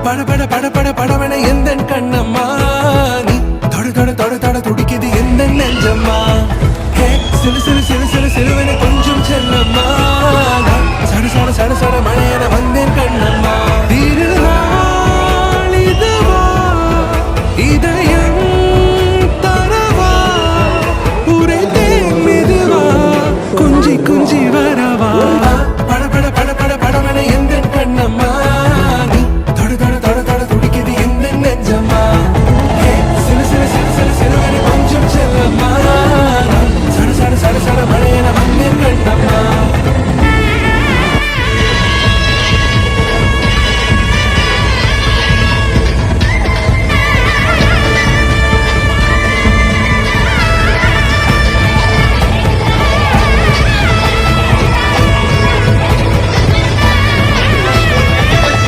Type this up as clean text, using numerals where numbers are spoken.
பட பட பட பட படவன எந்த கண்ணம்மா நீ தொட தொட தொட தொட துடிக்குது எந்த நெஞ்சம்மா ஹே சிலு சிலு சிலு சிலு சிலுவன கொஞ்சம் செல்லம்மா சட சட சட சட மழையன